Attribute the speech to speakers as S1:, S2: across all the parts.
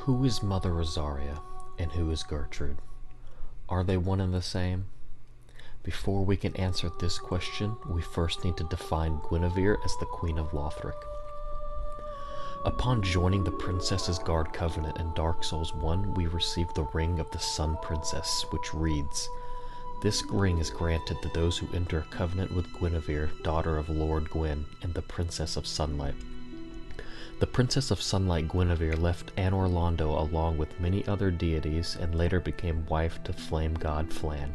S1: Who is Mother Rosaria and who is Gertrude? Are they one and the same? Before we can answer this question, we first need to define Gwynevere as the Queen of Lothric. Upon joining the Princess's Guard Covenant in Dark Souls 1, we receive the Ring of the Sun Princess, which reads, "This ring is granted to those who enter a covenant with Gwynevere, daughter of Lord Gwyn, and the Princess of Sunlight." The Princess of Sunlight Gwynevere left Anor Londo along with many other deities and later became wife to flame god Flann.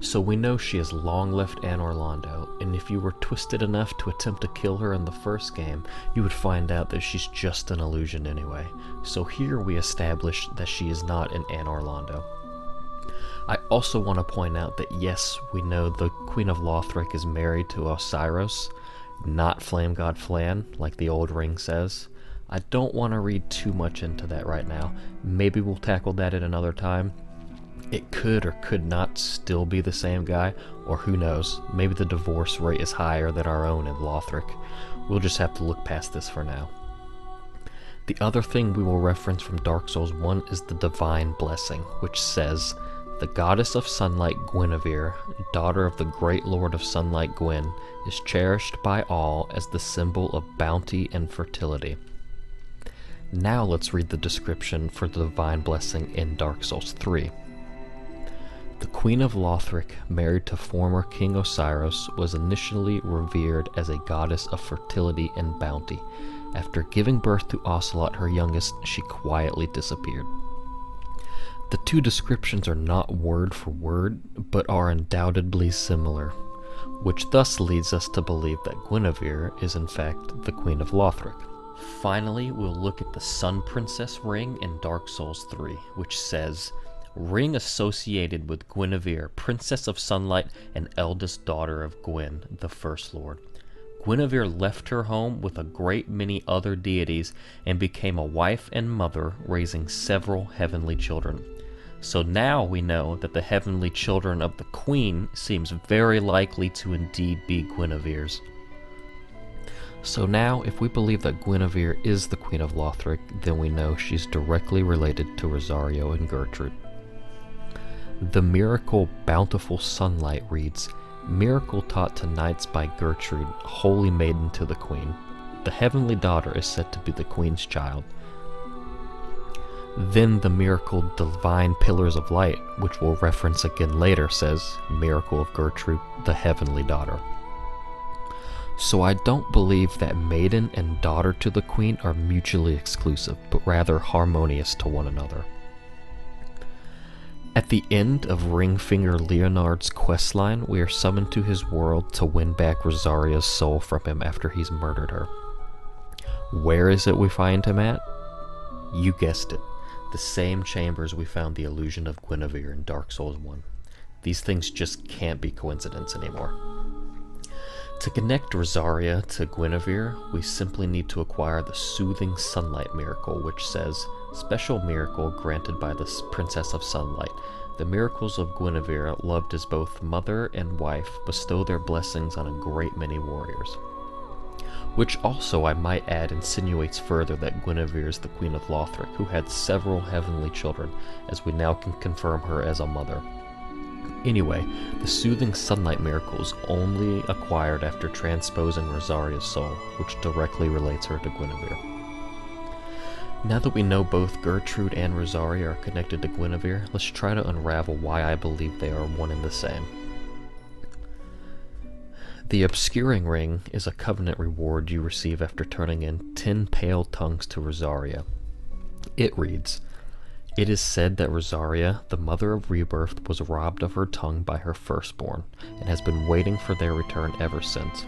S1: So we know she has long left Anor Londo, and if you were twisted enough to attempt to kill her in the first game, you would find out that she's just an illusion anyway. So here we establish that she is not in Anor Londo. I also want to point out that yes, we know the Queen of Lothric is married to Osiris, not flame god Flann, like the old ring says. I don't want to read too much into that right now. Maybe we'll tackle that at another time. It could or could not still be the same guy, or who knows, maybe the divorce rate is higher than our own in Lothric. We'll just have to look past this for now. The other thing we will reference from Dark Souls 1 is the Divine Blessing, which says, "The goddess of sunlight Gwynevere, daughter of the great lord of sunlight Gwyn, is cherished by all as the symbol of bounty and fertility." Now let's read the description for the Divine Blessing in Dark Souls 3. "The Queen of Lothric, married to former King Osiris, was initially revered as a goddess of fertility and bounty. After giving birth to Ocelot, her youngest, she quietly disappeared." The two descriptions are not word for word, but are undoubtedly similar, which thus leads us to believe that Gwynevere is in fact the Queen of Lothric. Finally, we'll look at the Sun Princess ring in Dark Souls 3, which says, "Ring associated with Gwynevere, Princess of Sunlight and eldest daughter of Gwyn, the First Lord. Gwynevere left her home with a great many other deities and became a wife and mother, raising several heavenly children." So now we know that the heavenly children of the Queen seems very likely to indeed be Gwynevere's. So now, if we believe that Gwynevere is the Queen of Lothric, then we know she's directly related to Rosario and Gertrude. The miracle Bountiful Sunlight reads, "Miracle taught to knights by Gertrude, holy maiden to the Queen. The heavenly daughter is said to be the Queen's child." Then the miracle Divine Pillars of Light, which we'll reference again later, says, "Miracle of Gertrude, the heavenly daughter." So I don't believe that maiden and daughter to the Queen are mutually exclusive, but rather harmonious to one another. At the end of Ringfinger Leonhard's questline, we are summoned to his world to win back Rosaria's soul from him after he's murdered her. Where is it we find him at? You guessed it. The same chambers we found the illusion of Gwynevere in Dark Souls 1. These things just can't be coincidence anymore. To connect Rosaria to Gwynevere, we simply need to acquire the Soothing Sunlight miracle, which says, "Special miracle granted by the Princess of Sunlight. The miracles of Gwynevere, loved as both mother and wife, bestow their blessings on a great many warriors." Which also, I might add, insinuates further that Gwynevere is the Queen of Lothric, who had several heavenly children, as we now can confirm her as a mother. Anyway, the Soothing Sunlight miracle is only acquired after transposing Rosaria's soul, which directly relates her to Gwynevere. Now that we know both Gertrude and Rosaria are connected to Gwynevere, let's try to unravel why I believe they are one and the same. The Obscuring Ring is a covenant reward you receive after turning in 10 pale tongues to Rosaria. It reads, "It is said that Rosaria, the Mother of Rebirth, was robbed of her tongue by her firstborn, and has been waiting for their return ever since."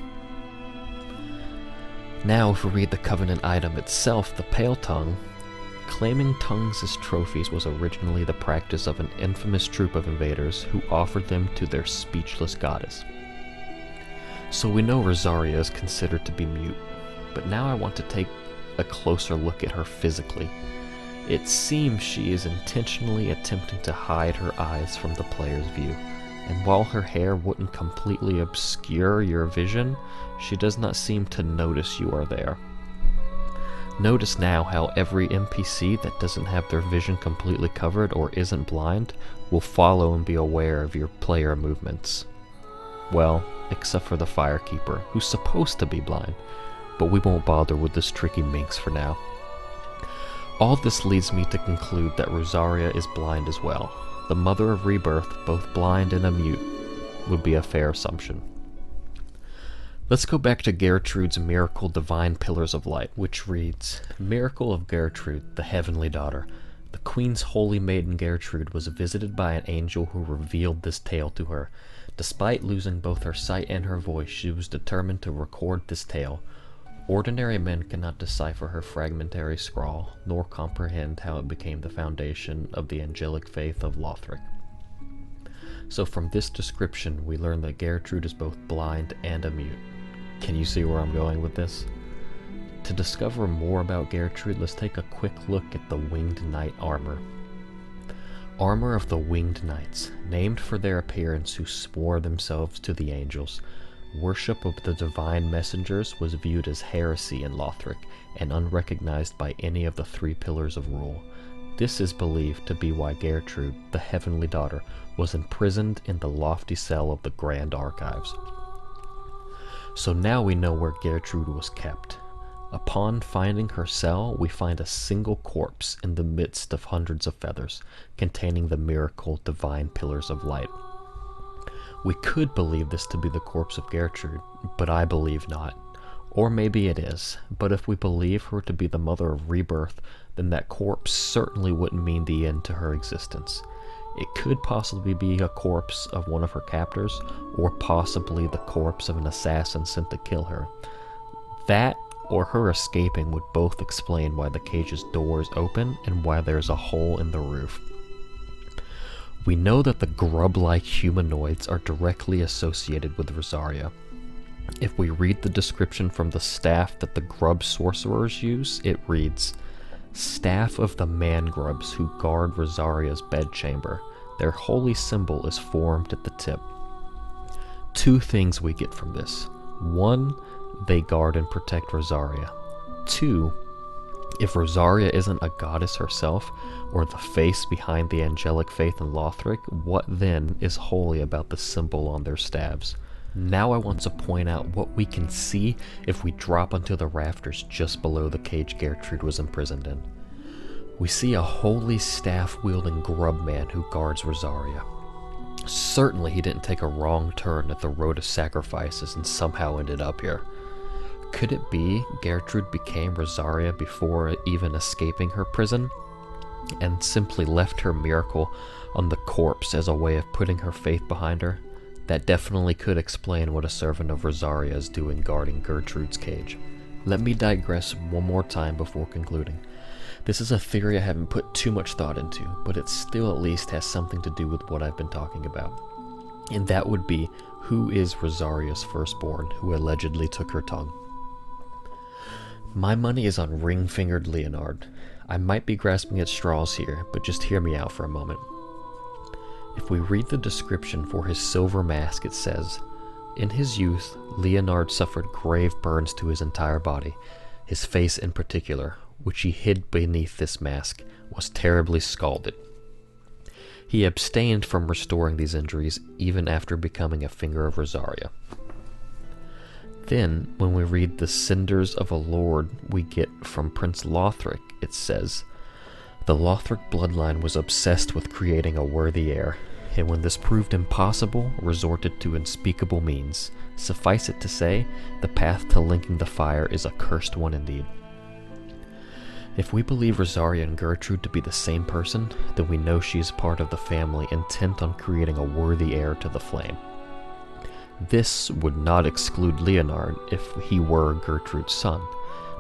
S1: Now, if we read the covenant item itself, the pale tongue, claiming tongues as trophies was originally the practice of an infamous troop of invaders who offered them to their speechless goddess. So we know Rosaria is considered to be mute, but now I want to take a closer look at her physically. It seems she is intentionally attempting to hide her eyes from the player's view, and while her hair wouldn't completely obscure your vision, she does not seem to notice you are there. Notice now how every NPC that doesn't have their vision completely covered or isn't blind will follow and be aware of your player movements. Well, except for the Firekeeper, who's supposed to be blind, but we won't bother with this tricky minx for now. All this leads me to conclude that Rosaria is blind as well. The Mother of Rebirth, both blind and a mute, would be a fair assumption. Let's go back to Gertrude's Miracle Divine Pillars of Light, which reads, Miracle of Gertrude, the Heavenly Daughter. The Queen's holy maiden Gertrude was visited by an angel who revealed this tale to her. Despite losing both her sight and her voice, she was determined to record this tale. Ordinary men cannot decipher her fragmentary scrawl, nor comprehend how it became the foundation of the angelic faith of Lothric. So from this description, we learn that Gertrude is both blind and a mute. Can you see where I'm going with this? To discover more about Gertrude, let's take a quick look at the Winged Knight armor. Armor of the Winged Knights, named for their appearance who swore themselves to the angels. Worship of the divine messengers was viewed as heresy in Lothric, and unrecognized by any of the 3 pillars of rule. This is believed to be why Gertrude, the Heavenly Daughter, was imprisoned in the lofty cell of the Grand Archives. So now we know where Gertrude was kept. Upon finding her cell, we find a single corpse in the midst of hundreds of feathers, containing the miracle divine pillars of light. We could believe this to be the corpse of Gertrude, but I believe not. Or maybe it is, but if we believe her to be the Mother of Rebirth, then that corpse certainly wouldn't mean the end to her existence. It could possibly be a corpse of one of her captors, or possibly the corpse of an assassin sent to kill her. That, or her escaping, would both explain why the cage's door is open and why there's a hole in the roof. We know that the grub-like humanoids are directly associated with Rosaria. If we read the description from the staff that the grub sorcerers use, it reads, Staff of the Man-grubs who guard Rosaria's bedchamber. Their holy symbol is formed at the tip. 2 things we get from this. 1, they guard and protect Rosaria. 2, if Rosaria isn't a goddess herself, or the face behind the angelic faith in Lothric, what then is holy about the symbol on their staves? Now I want to point out what we can see if we drop onto the rafters just below the cage Gertrude was imprisoned in. We see a holy staff-wielding grub man who guards Rosaria. Certainly he didn't take a wrong turn at the road of sacrifices and somehow ended up here. Could it be Gertrude became Rosaria before even escaping her prison, and simply left her miracle on the corpse as a way of putting her faith behind her? That definitely could explain what a servant of Rosaria is doing guarding Gertrude's cage. Let me digress one more time before concluding. This is a theory I haven't put too much thought into, but it still at least has something to do with what I've been talking about. And that would be, who is Rosaria's firstborn who allegedly took her tongue? My money is on ring-fingered Leonhard. I might be grasping at straws here, but just hear me out for a moment. If we read the description for his silver mask, it says, In his youth, Leonhard suffered grave burns to his entire body. His face in particular, which he hid beneath this mask, was terribly scalded. He abstained from restoring these injuries even after becoming a finger of Rosaria. Then, when we read the Cinders of a Lord we get from Prince Lothric, it says, The Lothric bloodline was obsessed with creating a worthy heir, and when this proved impossible, resorted to unspeakable means. Suffice it to say, the path to linking the fire is a cursed one indeed. If we believe Rosaria and Gertrude to be the same person, then we know she is part of the family intent on creating a worthy heir to the flame. This would not exclude Leonhard if he were Gertrude's son.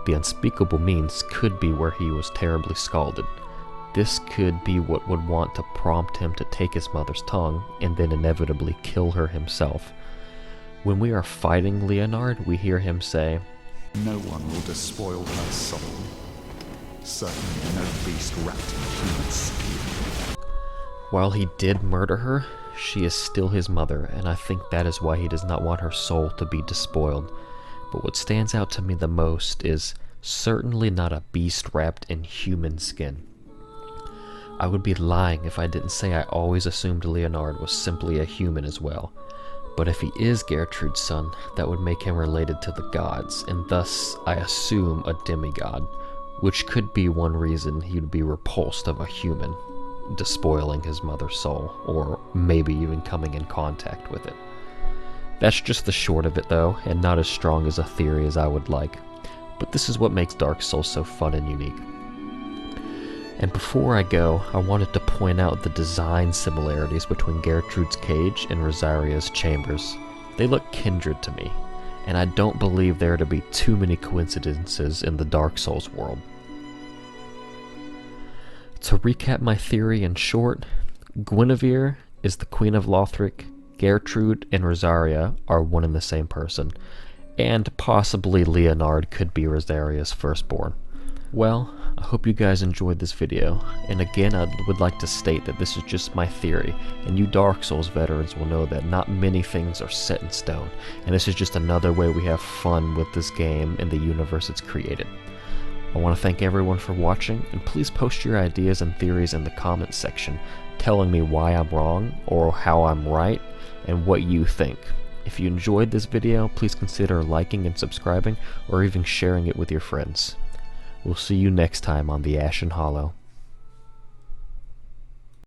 S1: The unspeakable means could be where he was terribly scalded. This could be what would want to prompt him to take his mother's tongue and then inevitably kill her himself. When we are fighting Leonhard, we hear him say,
S2: No one will despoil her soul. Certainly no beast wrapped in human skin.
S1: While he did murder her, she is still his mother, and I think that is why he does not want her soul to be despoiled. But what stands out to me the most is, Certainly not a beast wrapped in human skin. I would be lying if I didn't say I always assumed Leonhard was simply a human as well. But if he is Gertrude's son, that would make him related to the gods, and thus, I assume, a demigod, which could be one reason he would be repulsed of a human, despoiling his mother's soul, or maybe even coming in contact with it. That's just the short of it though, and not as strong as a theory as I would like. But this is what makes Dark Souls so fun and unique. And before I go, I wanted to point out the design similarities between Gertrude's cage and Rosaria's chambers. They look kindred to me, and I don't believe there are to be too many coincidences in the Dark Souls world. To recap my theory in short, Gwynevere is the Queen of Lothric, Gertrude and Rosaria are one and the same person, and possibly Leonhard could be Rosaria's firstborn. Well, I hope you guys enjoyed this video, and again I would like to state that this is just my theory, and you Dark Souls veterans will know that not many things are set in stone, and this is just another way we have fun with this game and the universe it's created. I want to thank everyone for watching, and please post your ideas and theories in the comments section, telling me why I'm wrong, or how I'm right, and what you think. If you enjoyed this video, please consider liking and subscribing, or even sharing it with your friends. We'll see you next time on the Ashen Hollow.